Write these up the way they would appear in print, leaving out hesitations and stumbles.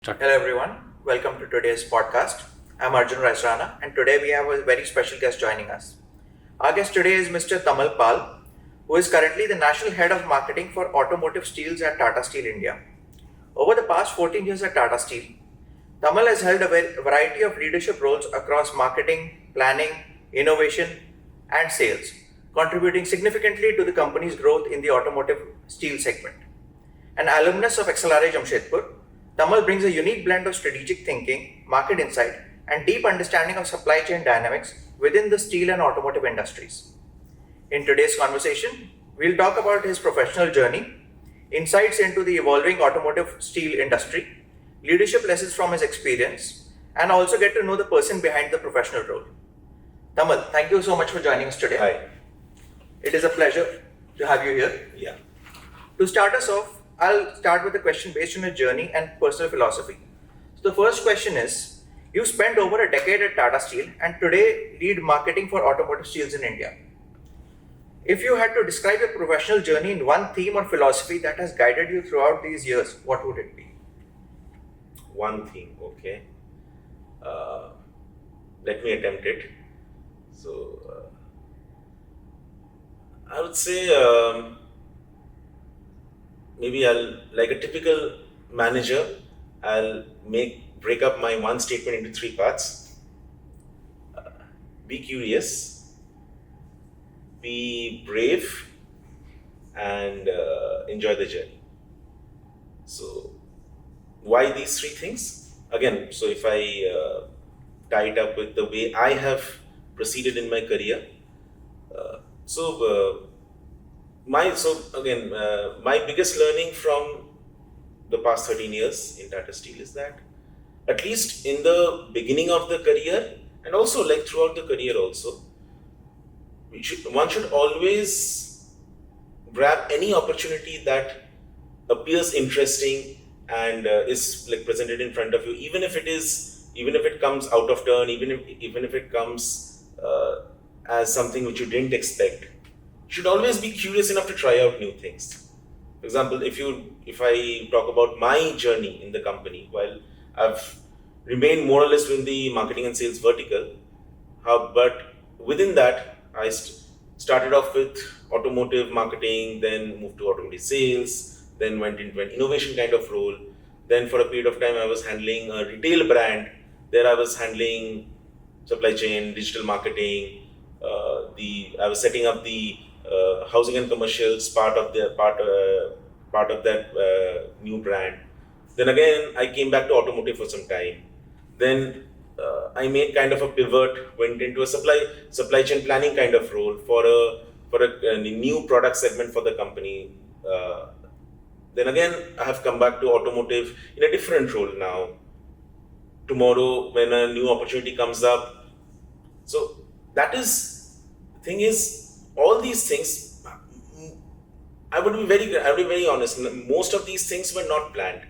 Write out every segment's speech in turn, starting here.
Hello everyone, welcome to today's podcast. I'm Arjun Raisrana and today we have a very special guest joining us. Our guest today is Mr. Tamal Pal, who is currently the National Head of Marketing for Automotive Steels at Tata Steel India. Over the past 14 years at Tata Steel, Tamal has held a variety of leadership roles across marketing, planning, innovation, and sales, contributing significantly to the company's growth in the automotive steel segment. An alumnus of Xlr Jamshedpur, Tamal brings a unique blend of strategic thinking, market insight, and deep understanding of supply chain dynamics within the steel and automotive industries. In today's conversation, we'll talk about his professional journey, insights into the evolving automotive steel industry, leadership lessons from his experience, and also get to know the person behind the professional role. Tamal, thank you so much for joining us today. Hi. It is a pleasure to have you here. Yeah. To start us off, I'll start with a question based on your journey and personal philosophy. So the first question is, you spent over a decade at Tata Steel and today lead marketing for automotive steels in India. If you had to describe your professional journey in one theme or philosophy that has guided you throughout these years, what would it be? One thing, okay. Let me attempt it. So, I would say maybe like a typical manager, I'll break up my one statement into three parts. Be curious, be brave, and enjoy the journey. So, why these three things? Again, so if I tie it up with the way I have proceeded in my career, so my biggest learning from the past 13 years in Tata Steel is that at least in the beginning of the career and also like throughout the career also, one should always grab any opportunity that appears interesting and is like presented in front of you, even if it comes out of turn, even if it comes as something which you didn't expect. You should always be curious enough to try out new things. For example, if I talk about my journey in the company, while I've remained more or less in the marketing and sales vertical, but within that I started off with automotive marketing, then moved to automotive sales, then went into an innovation kind of role. Then for a period of time I was handling a retail brand. There I was handling supply chain, digital marketing. I was setting up the housing and commercials part of that new brand. Then again I came back to automotive for some time. Then I made kind of a pivot, went into a supply chain planning kind of role for a new product segment for the company. Then again I have come back to automotive in a different role now. Tomorrow when a new opportunity comes up, so that is thing is all these things. I would be very honest. Most of these things were not planned.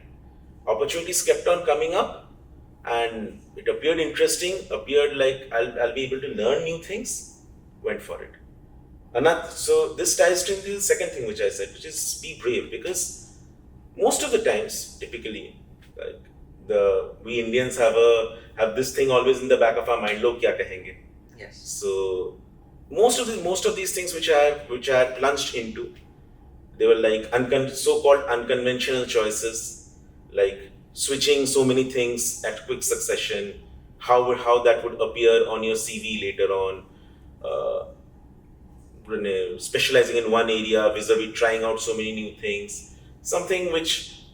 Opportunities kept on coming up, and it appeared interesting. Appeared like I'll be able to learn new things. Went for it. So this ties to the second thing which I said, which is be brave, because most of the times, typically, like we Indians have this thing always in the back of our mind. Log kya kahenge? Yes. So most of these things which I had plunged into, they were like so-called unconventional choices, like switching so many things at quick succession. How that would appear on your CV later on. Specializing in one area vis-a-vis trying out so many new things, something which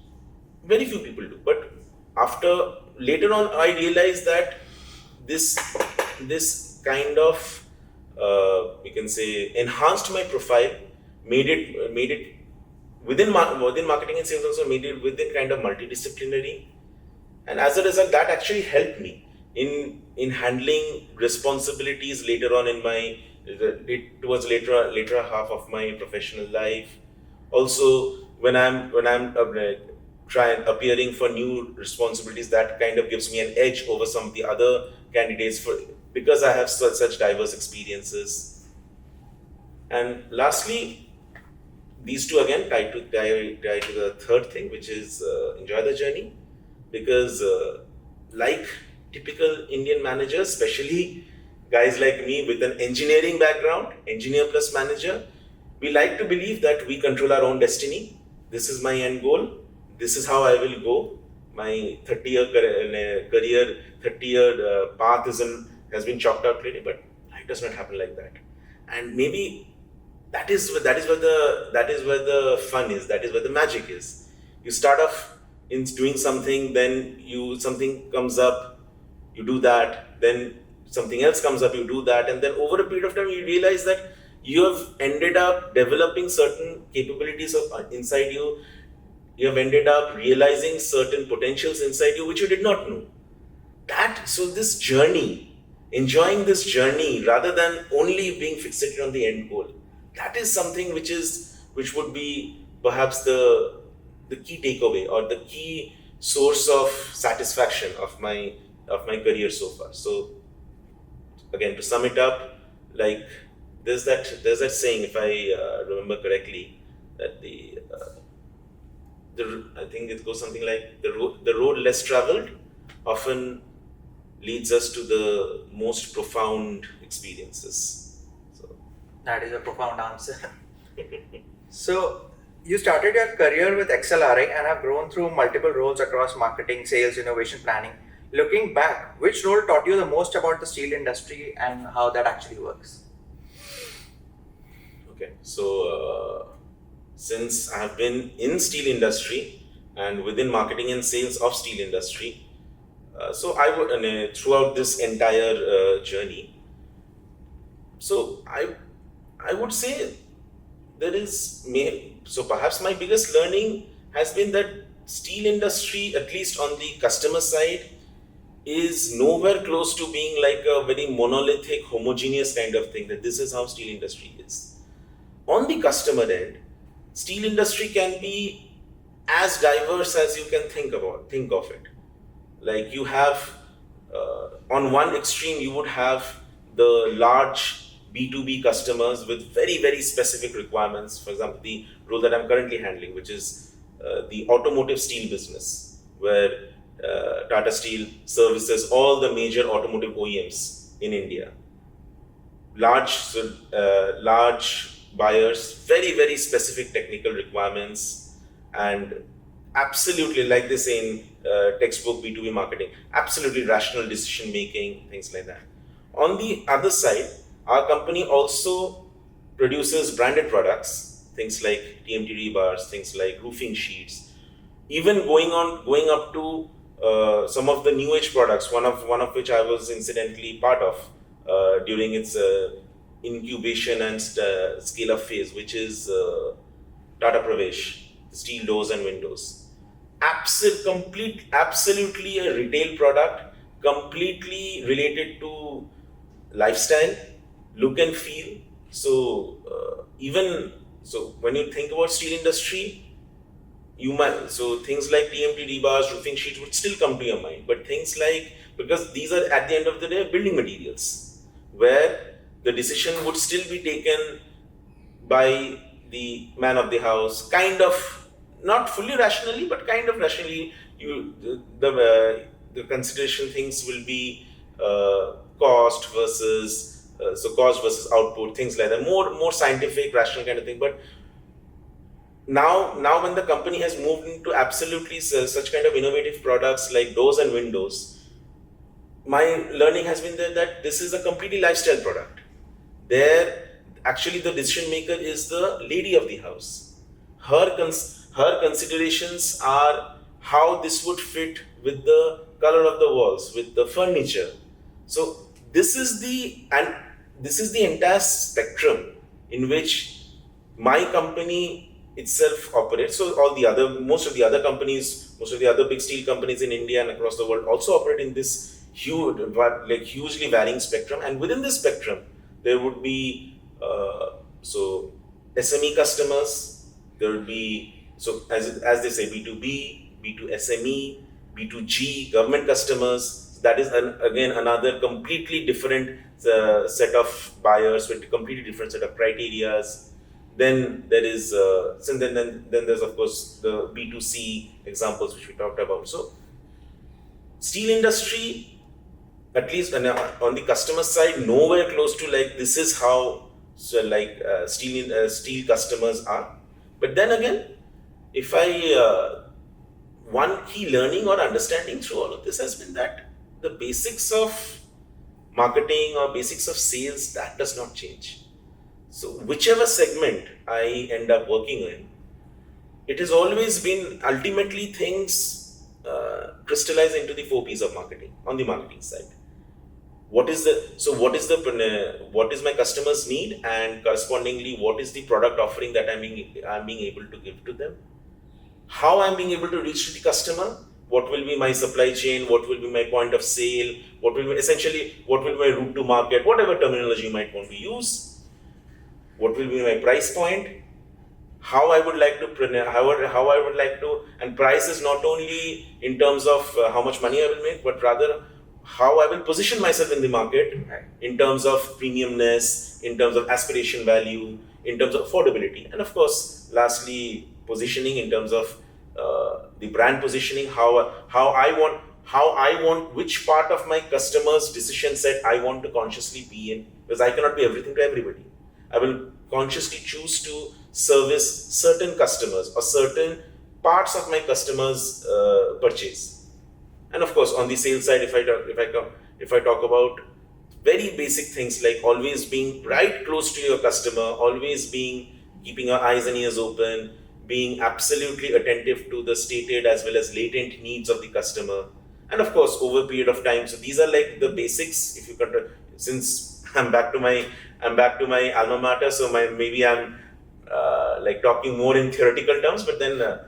very few people do. But after later on, I realized that this kind of we can say enhanced my profile, made it within marketing and sales also, made it within kind of multidisciplinary, and as a result that actually helped me in handling responsibilities later on in my towards later half of my professional life. Also when I'm trying appearing for new responsibilities, that kind of gives me an edge over some of the other candidates because I have such diverse experiences. And lastly, these two again tie to the third thing, which is enjoy the journey, because like typical Indian managers, especially guys like me with an engineering background, engineer plus manager, we like to believe that we control our own destiny. This is my end goal. This is how I will go. My 30-year 30-year path has been chalked out clearly, but life does not happen like that. And maybe that is where the fun is. That is where the magic is. You start off in doing something, then something comes up, you do that, then something else comes up, you do that, and then over a period of time you realize that you have ended up developing certain capabilities inside you. You have ended up realizing certain potentials inside you which you did not know. This journey, enjoying this journey rather than only being fixated on the end goal, that is something which would be perhaps the key takeaway or the key source of satisfaction of my career so far. So again, to sum it up, like there's that saying, if I remember correctly, that I think it goes something like the road less traveled often leads us to the most profound experiences. So That is a profound answer. So, you started your career with XLRI and have grown through multiple roles across marketing, sales, innovation planning. Looking back, which role taught you the most about the steel industry and how that actually works? okay, so since I have been in steel industry and within marketing and sales of steel industry, so I would throughout this entire journey, so I would say so perhaps my biggest learning has been that steel industry, at least on the customer side, is nowhere close to being like a very monolithic, homogeneous kind of thing, that this is how steel industry is. On the customer end, steel industry can be as diverse as you can think of it. Like you have on one extreme, you would have the large B2B customers with very, very specific requirements. For example, the role that I'm currently handling, which is the automotive steel business, where Tata Steel services all the major automotive OEMs in India. Large buyers, very, very specific technical requirements, and absolutely, like they say in textbook B2B marketing, absolutely rational decision making, things like that. On the other side, our company also produces branded products, things like TMT rebars, things like roofing sheets, even going up to some of the new age products. One of which I was incidentally part of during its incubation and scale up phase, which is Tata Pravesh, steel doors and windows. Absolutely a retail product, completely related to lifestyle, look and feel. So even so, when you think about steel industry, things like TMT rebars, roofing sheets would still come to your mind, but things like, because these are at the end of the day building materials, where the decision would still be taken by the man of the house, kind of not fully rationally, but kind of rationally. The consideration things will be cost versus cost versus output, things like that, more scientific, rational kind of thing. But now when the company has moved into absolutely such kind of innovative products like doors and windows, my learning has been that this is a completely lifestyle product. There, actually, the decision maker is the lady of the house. Her considerations are how this would fit with the color of the walls, with the furniture. So this is the entire spectrum in which my company itself operates. So most of the other big steel companies in India and across the world also operate in this hugely varying spectrum. And within this spectrum, there would be SME customers. There would be, as they say, B2B, B2SME, B2G, government customers. That is again another completely different set of buyers with completely different set of criterias. Then there is then there's of course the B2C examples which we talked about. So Steel industry, at least on the customer side, nowhere close to like this is how steel customers are. But then again, if I one key learning or understanding through all of this has been that the basics of marketing or basics of sales, that does not change. So whichever segment I end up working in, it has always been ultimately things crystallize into the four P's of marketing on the marketing side. What is my customer's need, and correspondingly what is the product offering that I'm being able to give to them, how I'm being able to reach to the customer, what will be my supply chain, what will be my point of sale, what will be my route to market, whatever terminology you might want to use, what will be my price point, how I would like to how I would like to, and price is not only in terms of how much money I will make, but rather how I will position myself in the market Right. in terms of premiumness, in terms of aspiration value, in terms of affordability, and of course, lastly, positioning in terms of the brand positioning. How I want which part of my customer's decision set I want to consciously be in, because I cannot be everything to everybody. I will consciously choose to service certain customers or certain parts of my customers' purchase. And of course, on the sales side, if I talk about very basic things like always being right close to your customer, always being keeping our eyes and ears open, being absolutely attentive to the stated as well as latent needs of the customer, and of course over a period of time. So these are like the basics. If you since I'm back to my alma mater, so maybe I'm like talking more in theoretical terms, but then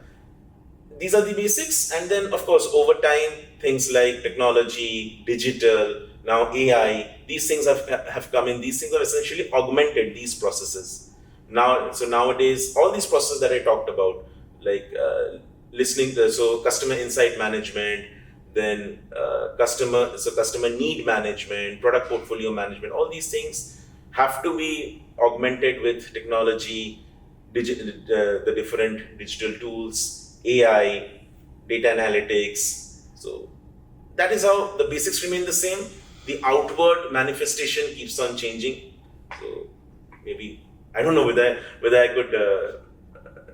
these are the basics. And then of course over time, things like technology, digital, now AI, these things have come in. These things have essentially augmented these processes. So nowadays, all these processes that I talked about, like so customer insight management, then customer need management, product portfolio management, all these things have to be augmented with technology, the different digital tools, AI, data analytics. So that is how the basics remain the same. The outward manifestation keeps on changing. So maybe I don't know whether I could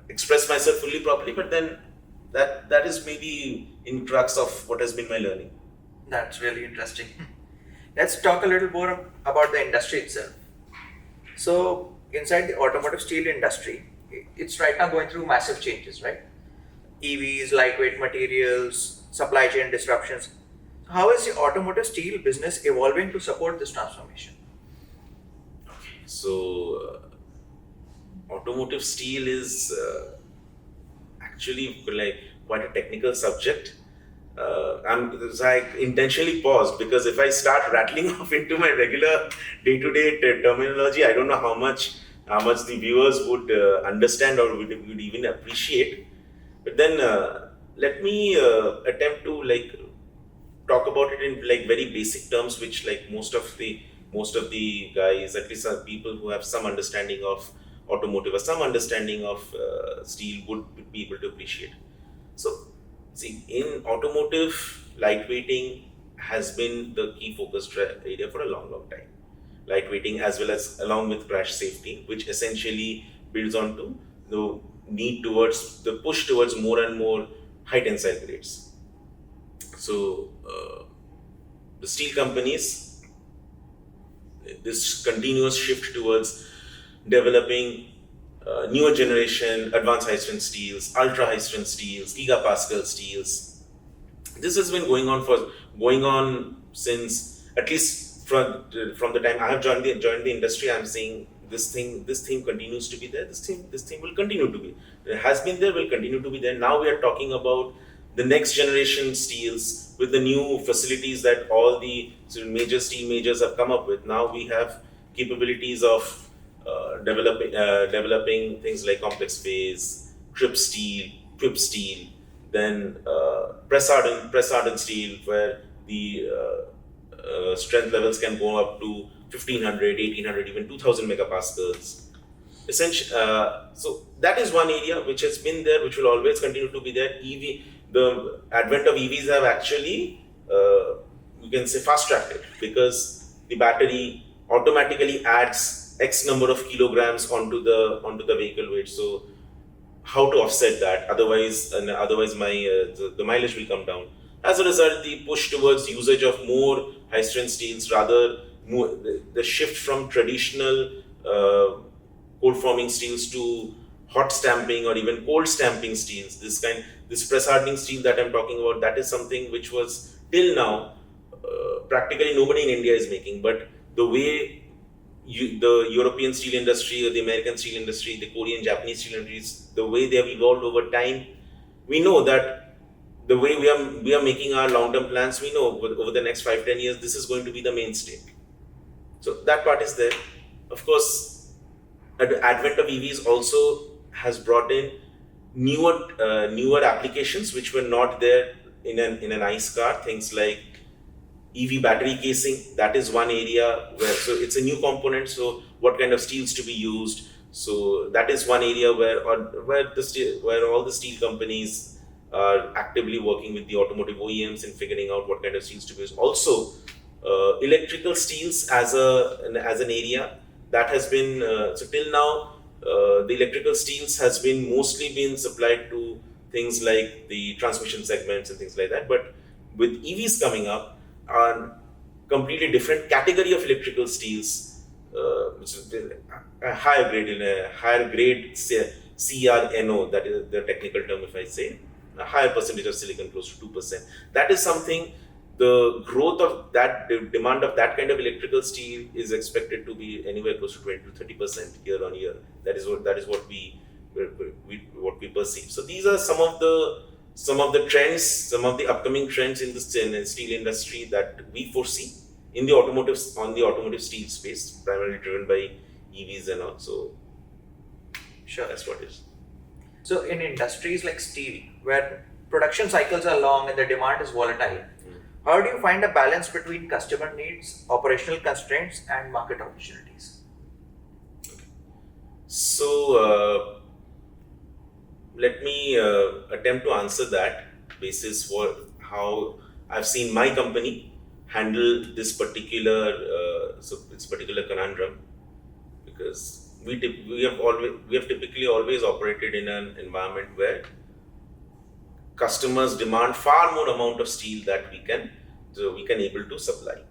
express myself fully properly, but then that is maybe in crux of what has been my learning. That's really interesting. Let's talk a little more about the industry itself. So, inside the automotive steel industry, it's right now going through massive changes, right? EVs, lightweight materials, supply chain disruptions. How is the automotive steel business evolving to support this transformation? So automotive steel is actually like quite a technical subject. So I intentionally paused because if I start rattling off into my regular day-to-day terminology, I don't know how much the viewers would understand or would even appreciate. But then let me attempt to like talk about it in like very basic terms, which like most of the guys, at least people who have some understanding of automotive or some understanding of steel would be able to appreciate. So, see, in automotive, lightweighting has been the key focus area for a long, long time. Lightweighting, as well as along with crash safety, which essentially builds onto the need towards the push towards more and more high tensile grades. So, the steel companies, this continuous shift towards developing newer generation advanced high strength steels, ultra high strength steels, gigapascal steels. This has been going on since at least from the time I have joined the industry. I'm seeing this thing continues to be there. This thing will continue to be. It has been there, will continue to be there. Now we are talking about the next generation steels with the new facilities that all the major steel majors have come up with. Now we have capabilities of developing things like complex phase, trip steel, then press hardened steel, where the strength levels can go up to 1500, 1800, even 2000 megapascals. So that is one area which has been there, which will always continue to be there. The advent of EVs have actually you can say fast tracked it, because the battery automatically adds X number of kilograms onto the vehicle weight. So how to offset that? Otherwise my the mileage will come down. As a result, the push towards usage of more high strength steels, rather more, the shift from traditional cold forming steels to hot stamping or even cold stamping steels. This press hardening steel that I'm talking about, that is something which was till now practically nobody in India is making. But the way the European steel industry or the American steel industry, the Korean, Japanese steel industries, the way they have evolved over time, we know that the way we are making our long-term plans, we know over the next 5-10 years, this is going to be the mainstay. So that part is there. Of course, the advent of EVs also has brought in newer applications which were not there in an ICE car. Things like EV battery casing, that is one area where, so it's a new component. So what kind of steels to be used? So that is one area where all the steel companies are actively working with the automotive OEMs in figuring out what kind of steels to use. Also, electrical steels as an area that has been so till now, the electrical steels has been mostly been supplied to things like the transmission segments and things like that. But with EVs coming up, a completely different category of electrical steels, which is a higher grade CRNO, that is the technical term if I say, a higher percentage of silicon, close to 2%. That is something, the growth of that, the demand of that kind of electrical steel is expected to be anywhere close to 20 to 30% year on year. That is what we perceive. So these are some of the trends, some of the upcoming trends in the steel industry that we foresee in the automotive steel space, primarily driven by EVs and all. So Sure. that's what it is. So in industries like steel, where production cycles are long and the demand is volatile, how do you find a balance between customer needs, operational constraints, and market opportunities? So let me attempt to answer that basis how I've seen my company handle this particular conundrum, because we have typically always operated in an environment where customers demand far more amount of steel that we can able to supply.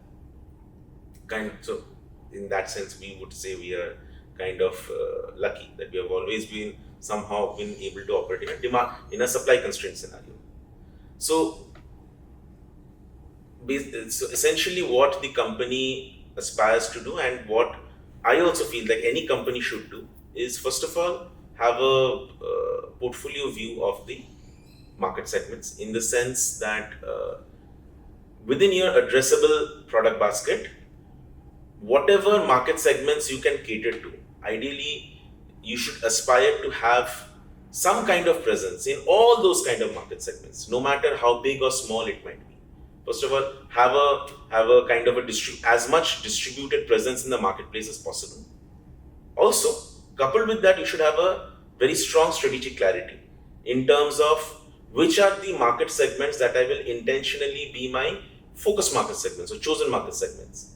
So in that sense, we would say we are kind of lucky that we have always somehow been able to operate in a supply constraint scenario. So, so essentially what the company aspires to do, and what I also feel like any company should do, is first of all have a portfolio view of the market segments, in the sense that within your addressable product basket, whatever market segments you can cater to, ideally you should aspire to have some kind of presence in all those kind of market segments, no matter how big or small it might be. First of all, have a kind of as much distributed presence in the marketplace as possible. Also, coupled with that, you should have a very strong strategic clarity in terms of which are the market segments that I will intentionally be my focus market segments or chosen market segments.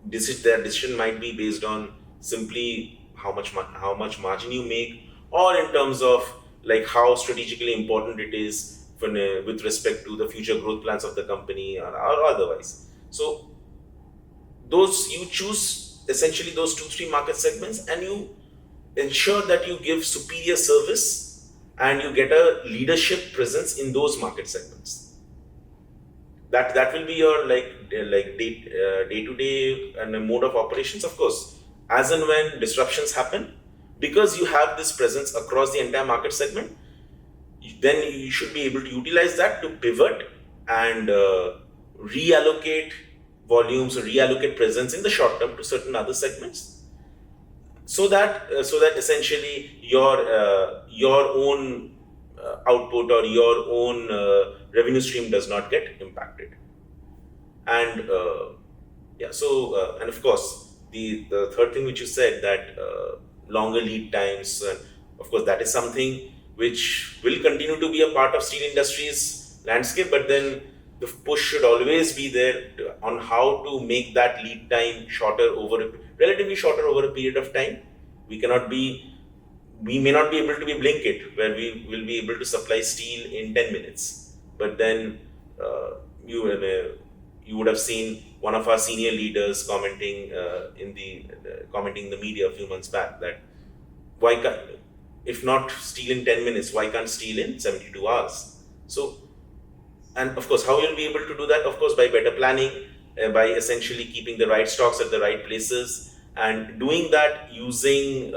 Their decision might be based on simply how much margin you make, or in terms of like how strategically important it is with respect to the future growth plans of the company, or otherwise. So you choose essentially those 2-3 market segments, and you ensure that you give superior service and you get a leadership presence in those market segments. That will be your day to day and a mode of operations. Of course, as and when disruptions happen, because you have this presence across the entire market segment, then you should be able to utilize that to pivot and reallocate volumes or reallocate presence in the short term to certain other segments, so that essentially your own output or your own revenue stream does not get impacted. And and of course, the third thing which you said, that longer lead times, and of course that is something which will continue to be a part of steel industry's landscape. But then the push should always be there on how to make that lead time shorter relatively shorter over a period of time. We cannot be, we may not be able to be Blinkit, where we will be able to supply steel in 10 minutes. But then you would have seen one of our senior leaders commenting commenting in the media a few months back that why can't, if not steel in 10 minutes, why can't steel in 72 hours? So, and of course, how you'll be able to do that? Of course, by better planning, by essentially keeping the right stocks at the right places, and doing that using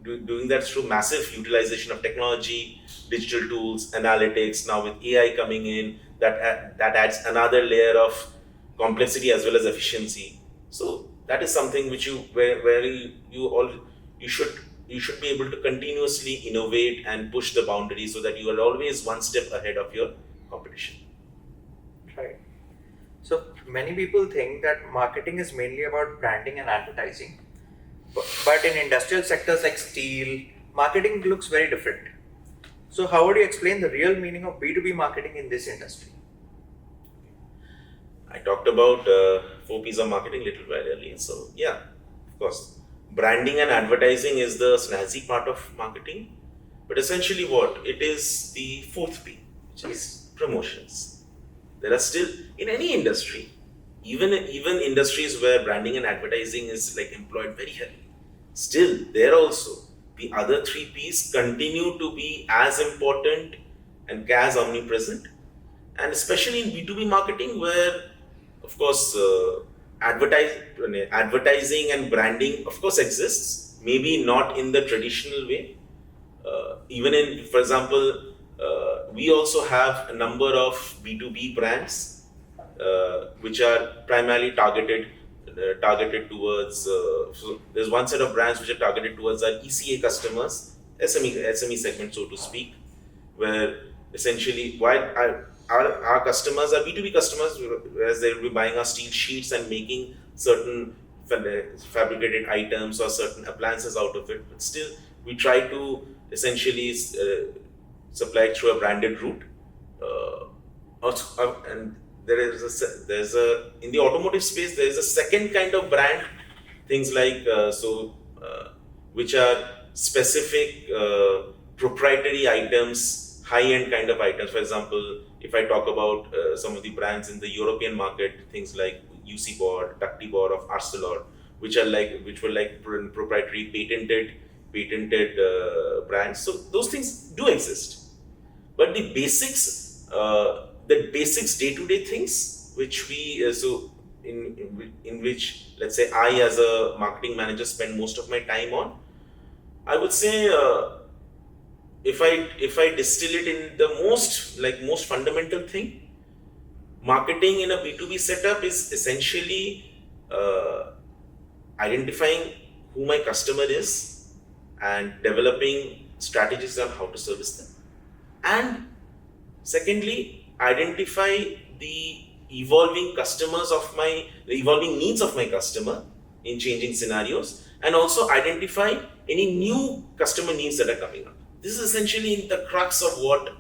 doing that through massive utilization of technology, digital tools, analytics. Now with AI coming in, that adds another layer of complexity as well as efficiency. So that is something which you should you should be able to continuously innovate and push the boundaries so that you are always one step ahead of your competition. Right. So many people think that marketing is mainly about branding and advertising. But in industrial sectors like steel, marketing looks very different. So how would you explain the real meaning of B2B marketing in this industry? I talked about 4 P's of marketing little while earlier. So yeah, of course, branding and advertising is the snazzy part of marketing. But essentially, what it is, the fourth P, which is promotions. There are still, in any industry, even industries where branding and advertising is like employed very heavily, still there also the other 3 P's continue to be as important and as omnipresent. And especially in B2B marketing, where of course advertising and branding of course exists, maybe not in the traditional way. Even in, for example, we also have a number of B2B brands which are primarily targeted towards. So there's one set of brands which are targeted towards our ECA customers, SME segment, so to speak, where essentially while our customers are B2B customers, whereas they will be buying our steel sheets and making certain fabricated items or certain appliances out of it, but still we try to essentially supply it through a branded route. And there's a in the automotive space there is a second kind of brand, things like which are specific proprietary items, high-end kind of items. For example, if I talk about some of the brands in the European market, things like UC-Bor, Ductibor of Arcelor, which were like proprietary patented brands. So those things do exist, but the basics day-to-day things which we in which, let's say, I as a marketing manager spend most of my time on, I would say if I distill it in the most fundamental thing, marketing in a B2B setup is essentially identifying who my customer is and developing strategies on how to service them, and secondly, identify the the evolving needs of my customer in changing scenarios, and also identify any new customer needs that are coming up. This is essentially the crux of what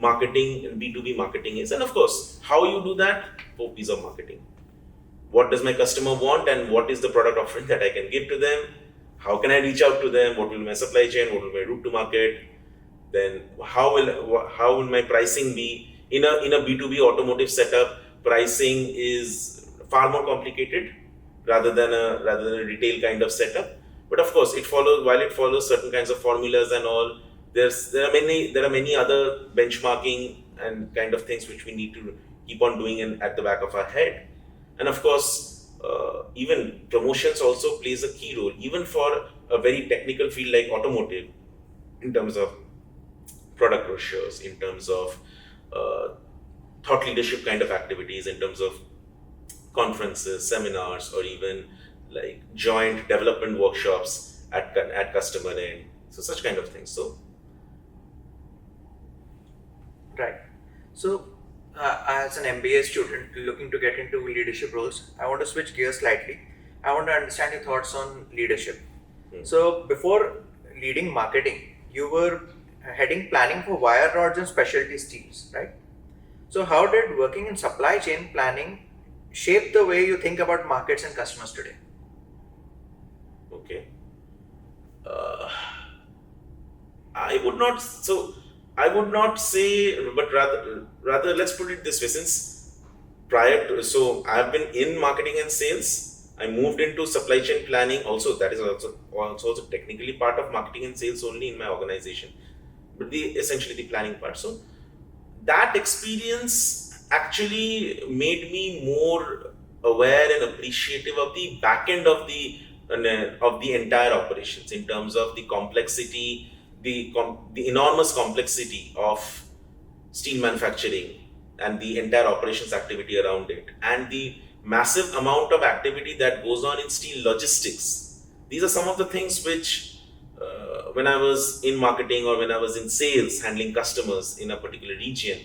marketing and B2B marketing is. And of course, how you do that? 4 P's of marketing. What does my customer want, and what is the product offering that I can give to them? How can I reach out to them? What will my supply chain? What will my route to market? Then how will my pricing be? In a B2B automotive setup, pricing is far more complicated rather than a retail kind of setup. But of course, while it follows certain kinds of formulas and all, there are many other benchmarking and kind of things which we need to keep on doing at the back of our head. And of course, even promotions also plays a key role, even for a very technical field like automotive, in terms of product brochures, in terms of thought leadership kind of activities, in terms of conferences, seminars, or even like joint development workshops at customer end. So such kind of things. So Right. So, as an MBA student looking to get into leadership roles, I want to switch gears slightly. I want to understand your thoughts on leadership. So, before leading marketing, you were heading planning for wire rods and specialty steels, right? So, how did working in supply chain planning shape the way you think about markets and customers today? Okay. Uh, I would not. So I would not say, but rather let's put it this way. Since prior to, so I've been in marketing and sales. I moved into supply chain planning. Also, that is also technically part of marketing and sales only in my organization, but the essentially the planning part. So that experience actually made me more aware and appreciative of the back end of the entire operations in terms of the complexity, the enormous complexity of steel manufacturing and the entire operations activity around it, and the massive amount of activity that goes on in steel logistics. These are some of the things which, when I was in marketing or when I was in sales handling customers in a particular region,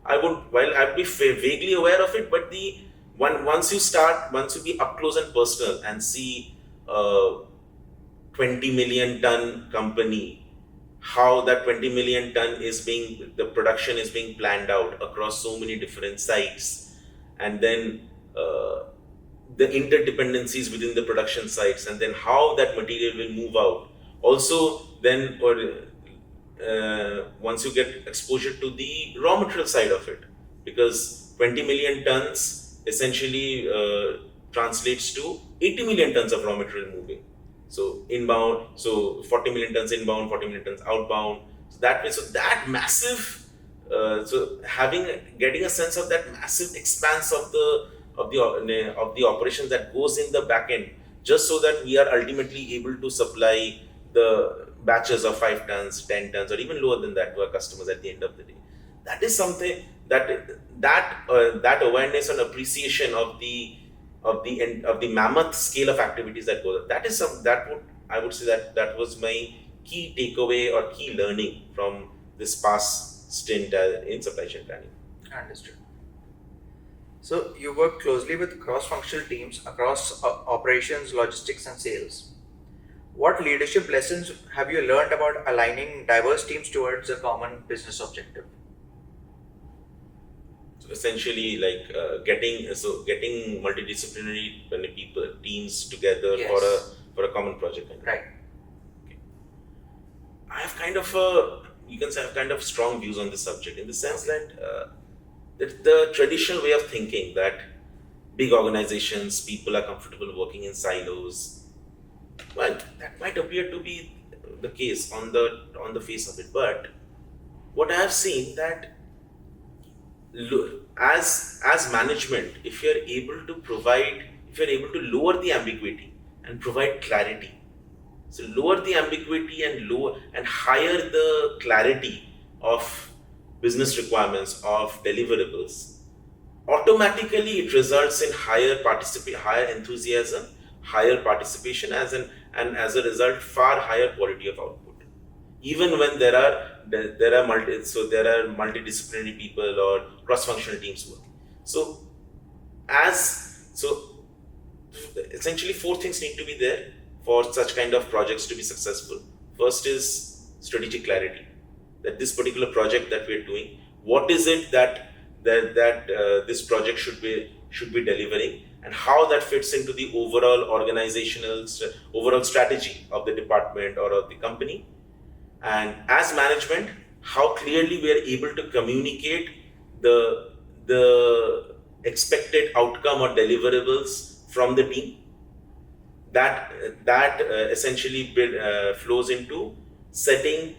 I'd be vaguely aware of it, but once you be up close and personal and see a 20 million ton company, how that 20 million ton the production is being planned out across so many different sites, and then uh, the interdependencies within the production sites, and then how that material will move out. Also, then, or once you get exposure to the raw material side of it, because 20 million tons essentially translates to 80 million tons of raw material moving. So inbound, so 40 million tons inbound, 40 million tons outbound. So that way, so that massive, so getting a sense of that massive expanse of the operations that goes in the back end, just so that we are ultimately able to supply the batches of 5 tons, 10 tons, or even lower than that to our customers at the end of the day. That is something that awareness and appreciation of the mammoth scale of activities that goes on. That is some that would I would say that was my key takeaway or key learning from this past stint in supply chain planning. Understood. So, you work closely with cross functional teams across operations, logistics, and sales. What leadership lessons have you learned about aligning diverse teams towards a common business objective? So essentially, like getting multidisciplinary people teams together Yes. for a common project. Right. Okay. I have kind of a you can say I have kind of strong views on this subject in the sense that the traditional way of thinking that big organizations people are comfortable working in silos. Well, that might appear to be the case on the face of it, but what I have seen that as management, if you're able to lower the ambiguity and provide clarity, so lower the ambiguity and lower and higher the clarity of business requirements of deliverables, automatically it results in higher enthusiasm, higher participation, and as a result far higher quality of output, even when there are multidisciplinary people or cross-functional teams working. So as so essentially four things need to be there for such kind of projects to be successful. First is strategic clarity, that this particular project that we're doing, what is it that this project should be delivering, and how that fits into the overall overall strategy of the department or of the company. And as management, how clearly we are able to communicate the expected outcome or deliverables from the team, that essentially flows into setting,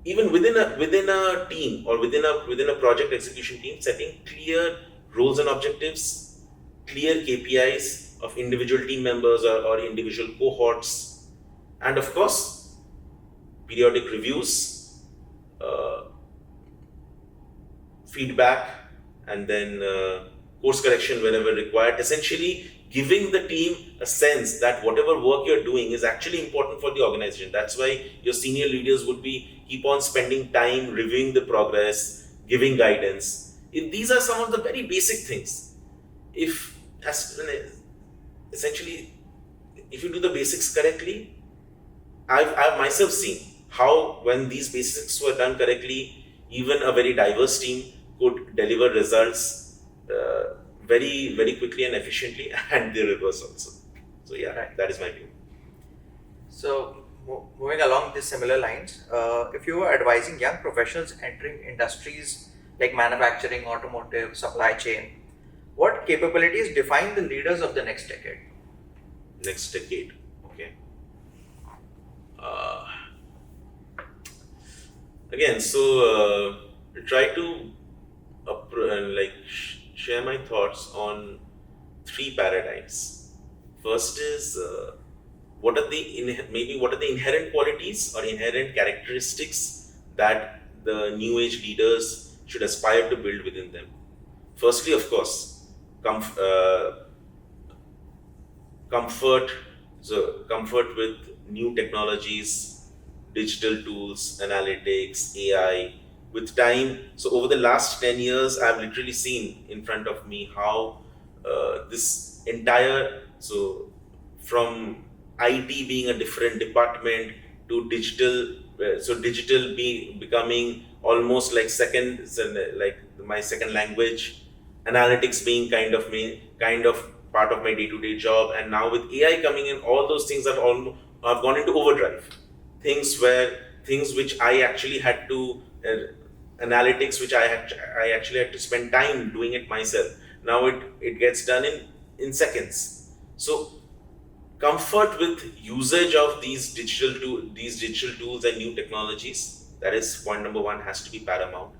even within a team or within a project execution team, setting clear roles and objectives, clear KPIs of individual team members or individual cohorts, and of course periodic reviews, uh, feedback, and then course correction whenever required. Essentially, giving the team a sense that whatever work you're doing is actually important for the organization. That's why your senior leaders would be keep on spending time reviewing the progress, giving guidance. If these are some of the very basic things, if as essentially if you do the basics correctly, I've myself seen how when these basics were done correctly, even a very diverse team could deliver results very quickly and efficiently, and the reverse also. So yeah, Right. that is my view. So, moving along these similar lines, if you were advising young professionals entering industries like manufacturing, automotive, supply chain, what capabilities define the leaders of the next decade? Next decade, okay. Uh, Again, so try to share my thoughts on three paradigms. First is what are the inherent qualities or inherent characteristics that the new age leaders should aspire to build within them. Firstly, of course, comf- uh, comfort. So comfort with new technologies, digital tools, analytics, AI. With time, so over the last 10 years, I've literally seen in front of me how this entire, so from IT being a different department to digital, so digital becoming almost like second, so like my second language, analytics being kind of part of my day-to-day job, and now with AI coming in, all those things have gone into overdrive. Things which I actually had to analytics which I actually had to spend time doing it myself. Now it gets done in seconds. So comfort with usage of these digital tools and new technologies, that is point number one, has to be paramount.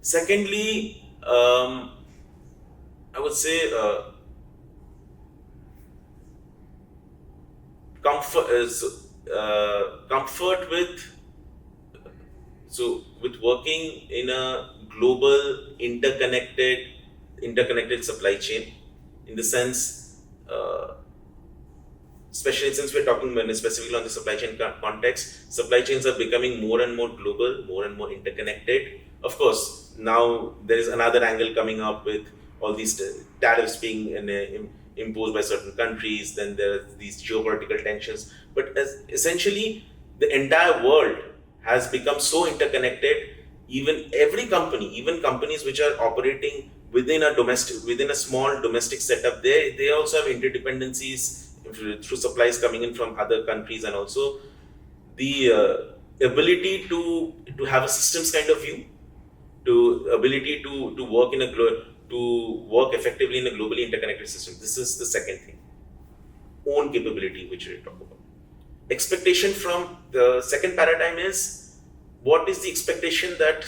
Secondly, I would say comfort with, with working in a global interconnected supply chain, in the sense, especially since we're talking specifically on the supply chain context, supply chains are becoming more and more global, more and more interconnected. Of course, now there is another angle coming up with all these tariffs being imposed by certain countries. Then there are these geopolitical tensions. But essentially, the entire world has become so interconnected. Even every company, even companies which are operating within a small domestic setup, they also have interdependencies through supplies coming in from other countries, and also the ability to have a systems kind of view, to ability to work to work effectively in a globally interconnected system. This is the second thing, own capability, which we talk about. Expectation from the second paradigm is, what is the expectation that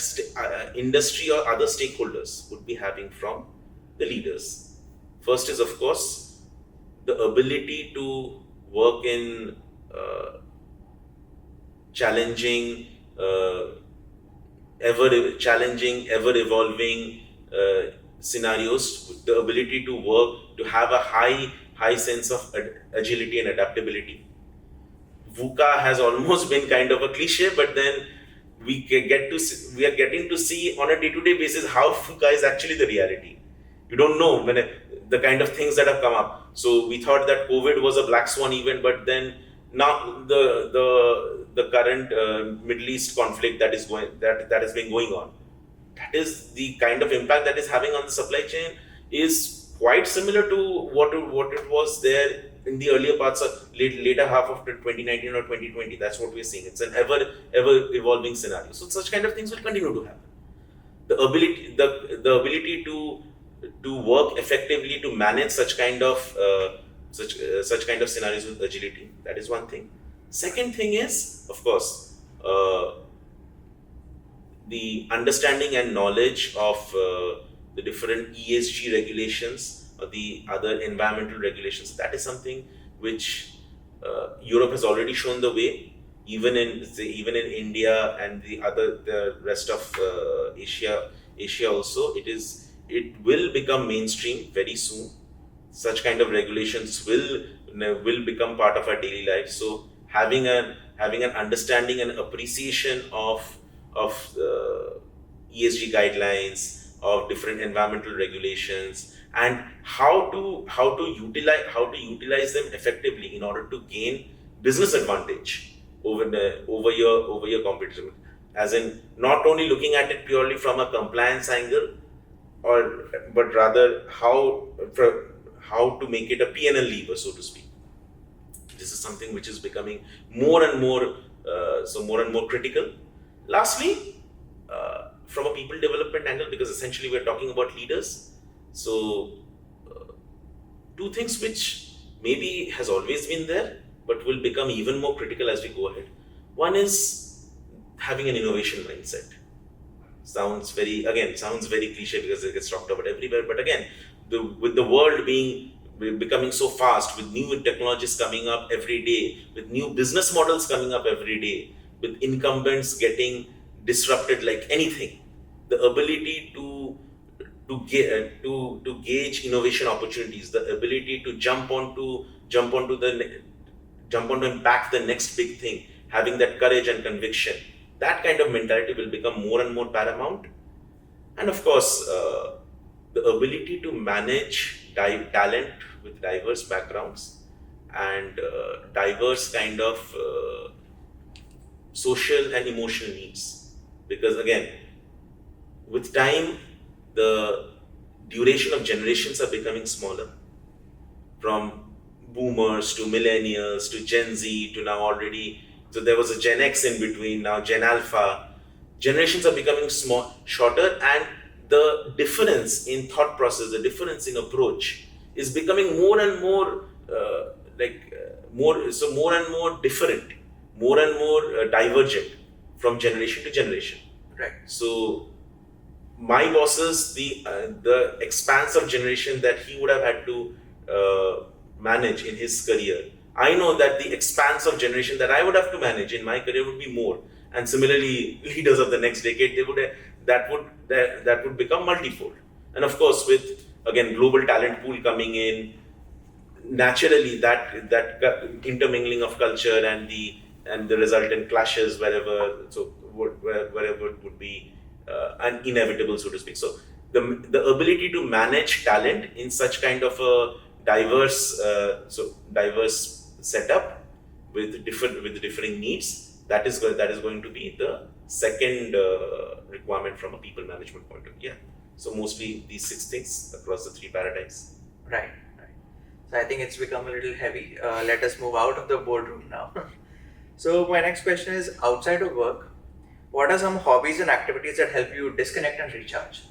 industry or other stakeholders would be having from the leaders. First is, of course, the ability to work in challenging, ever evolving scenarios. The ability to work, to have a high sense of agility and adaptability. VUCA has almost been kind of a cliche, but then we are getting to see on a day-to-day basis how VUCA is actually the reality. You don't know the kind of things that have come up. So we thought that COVID was a black swan event, but then now the current Middle East conflict that has been going on, that is the kind of impact that is having on the supply chain, is quite similar to what it was there in the earlier parts of later half of 2019 or 2020. That's what we're seeing. It's an ever evolving scenario. So such kind of things will continue to happen. The ability to work effectively, to manage such kind of scenarios with agility, that is one thing. Second thing is, of course, the understanding and knowledge of the different ESG regulations or the other environmental regulations. That is something which Europe has already shown the way. Even in India and the rest of Asia also, it will become mainstream very soon. Such kind of regulations will become part of our daily life. So having an understanding and appreciation of ESG guidelines, of different environmental regulations, and how to utilize them effectively in order to gain business advantage over your competition. as in not only looking at it purely from a compliance angle, or but rather how to make it a P&L lever, so to speak. This is something which is becoming more and more more and more critical. Lastly, from a people development angle, because essentially we're talking about leaders, so two things which maybe has always been there but will become even more critical as we go ahead. One is having an innovation mindset. Sounds very cliche because it gets talked about everywhere, but again, with the world becoming so fast, with new technologies coming up every day, with new business models coming up every day, with incumbents getting disrupted like anything, the ability to gauge innovation opportunities, the ability to jump on to impact the next big thing, having that courage and conviction, that kind of mentality will become more and more paramount. And of course, the ability to manage talent with diverse backgrounds and diverse kind of social and emotional needs. Because again, with time, the duration of generations are becoming smaller, from boomers to millennials to Gen Z to now already. So there was a Gen X in between, now Gen Alpha. Generations are becoming shorter, and the difference in thought process, the difference in approach is becoming more and more more and more different, more and more divergent from generation to generation. Right. So my bosses, the expanse of generation that he would have had to manage in his career, I know that the expanse of generation that I would have to manage in my career would be more. And similarly, leaders of the next decade, that would become multifold. And of course, with again global talent pool coming in, naturally that intermingling of culture and the resultant clashes wherever it would be inevitable, so to speak. So the ability to manage talent in such kind of a diverse setup with differing needs, that is going to be the second requirement from a people management point of view. Yeah. So mostly these 6 things across the 3 paradigms. Right. So I think it's become a little heavy. Let us move out of the boardroom now. So my next question is, outside of work, what are some hobbies and activities that help you disconnect and recharge?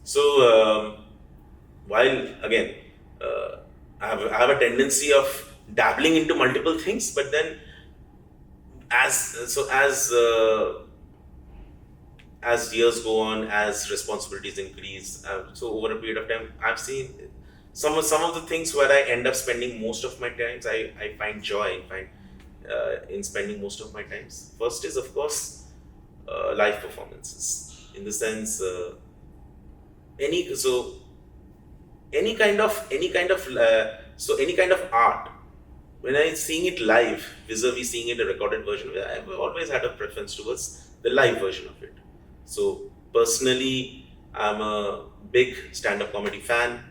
So while again, I have a tendency of dabbling into multiple things, but then as years go on, as responsibilities increase, so over a period of time, I've seen some of the things where I end up spending most of my times. I find joy in spending most of my times. First is of course live performances, in the sense any so any kind of any kind of art. When I seeing it live vis-a-vis seeing it a recorded version, I've always had a preference towards the live version of it. So personally, I'm a big stand-up comedy fan.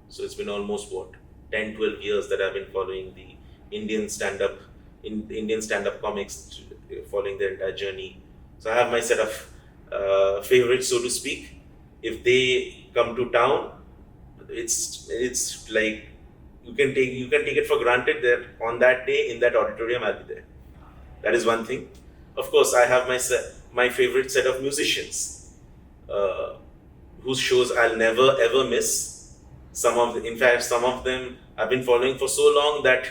So it's been almost 10-12 years that I've been following the Indian stand-up comics, following their entire journey. So I have my set of favorites, so to speak. If they come to town, it's like you can take it for granted that on that day in that auditorium I'll be there. That is one thing. Of course, I have my favorite set of musicians, whose shows I'll never ever miss. In fact, some of them I've been following for so long that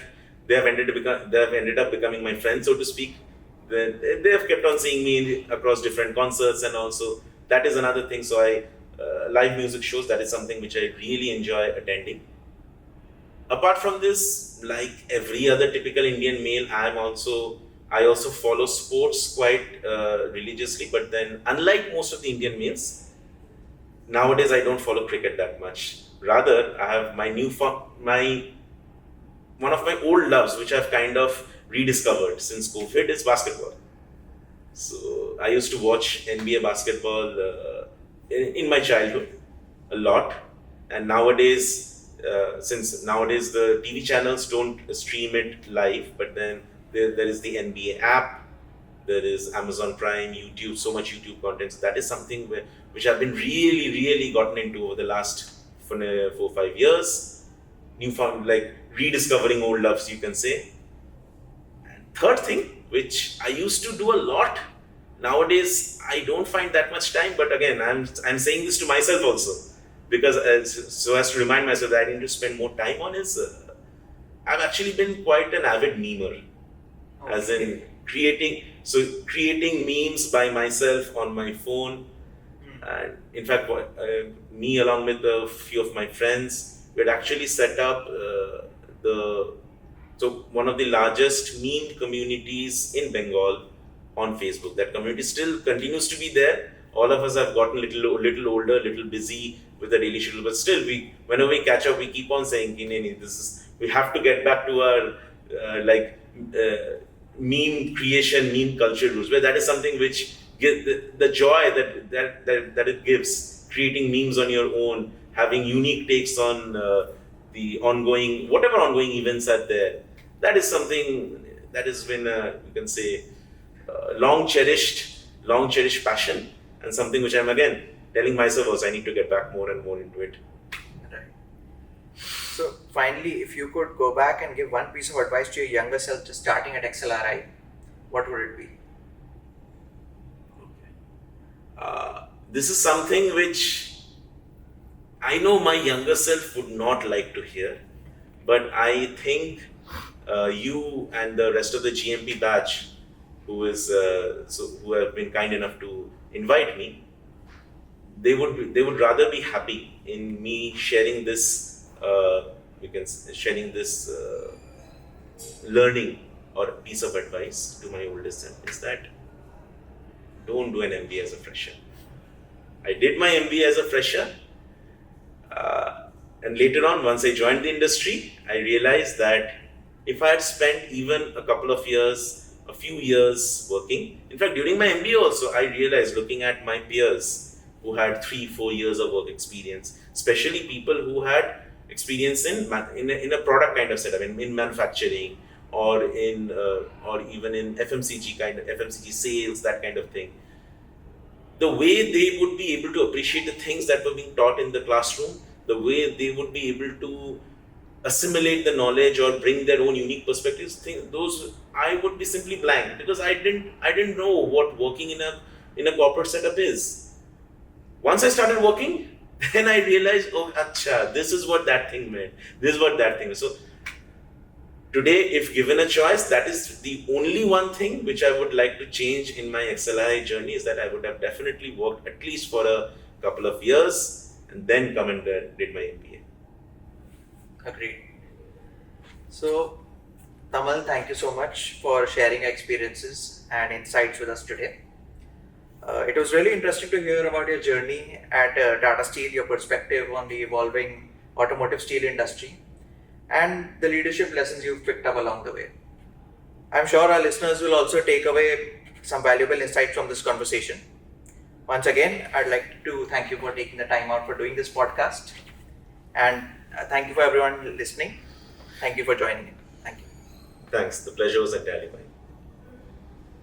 they have ended up becoming my friends, so to speak. They have kept on seeing me across different concerts, and also that is another thing. So live music shows, that is something which I really enjoy attending. Apart from this, like every other typical Indian male, I also follow sports quite religiously. But then, unlike most of the Indian males, nowadays I don't follow cricket that much. Rather, I have my one of my old loves, which I've kind of rediscovered since COVID, is basketball. So I used to watch NBA basketball in my childhood a lot, and nowadays, since nowadays the TV channels don't stream it live, but then there is the NBA app, there is Amazon Prime, YouTube, so much YouTube content. So that is something which I've been really gotten into over the last 4 or 5 years. Newfound, like rediscovering old loves, you can say. And third thing, which I used to do a lot, nowadays I don't find that much time. But again, I'm saying this to myself also, because so as to remind myself that I need to spend more time on is. I've actually been quite an avid memer, as in creating memes by myself on my phone. And in fact, me along with a few of my friends, we had actually set up one of the largest meme communities in Bengal on Facebook. That community still continues to be there. All of us have gotten little older, little busy with the daily schedule, but still, whenever we catch up, we keep on saying, we have to get back to our meme creation, meme culture roots, where that is something which gives the joy that it gives, creating memes on your own, having unique takes on the whatever ongoing events are there. That is something that has been, you can say, long cherished passion, and something which I'm again telling myself also I need to get back more and more into it. Right. So finally, if you could go back and give one piece of advice to your younger self just starting at XLRI, what would it be? This is something which I know my younger self would not like to hear, but I think you and the rest of the GMP batch who have been kind enough to invite me, they would rather be happy in me sharing this learning or piece of advice to my oldest self, is that don't do an MBA as a fresher. I did my MBA as a fresher, and later on, once I joined the industry, I realized that if I had spent even a few years working, in fact, during my MBA also, I realized, looking at my peers who had 3-4 years of work experience, especially people who had experience in a product kind of setup, in manufacturing, or even in FMCG sales, that kind of thing. The way they would be able to appreciate the things that were being taught in the classroom, the way they would be able to assimilate the knowledge or bring their own unique perspectives, those I would be simply blank, because I didn't know what working in a corporate setup is. Once I started working, then I realized, oh, acha, this is what that thing meant. This is what that thing was. So today, if given a choice, that is the only one thing which I would like to change in my XLI journey, is that I would have definitely worked at least for a couple of years and then come and did my MBA. Agreed. So, Tamal, thank you so much for sharing your experiences and insights with us today. It was really interesting to hear about your journey at Tata Steel, your perspective on the evolving automotive steel industry, and the leadership lessons you've picked up along the way. I'm sure our listeners will also take away some valuable insights from this conversation. Once again, I'd like to thank you for taking the time out for doing this podcast, and thank you for everyone listening. Thank you for joining in. Thank you. Thanks. The pleasure was entirely mine.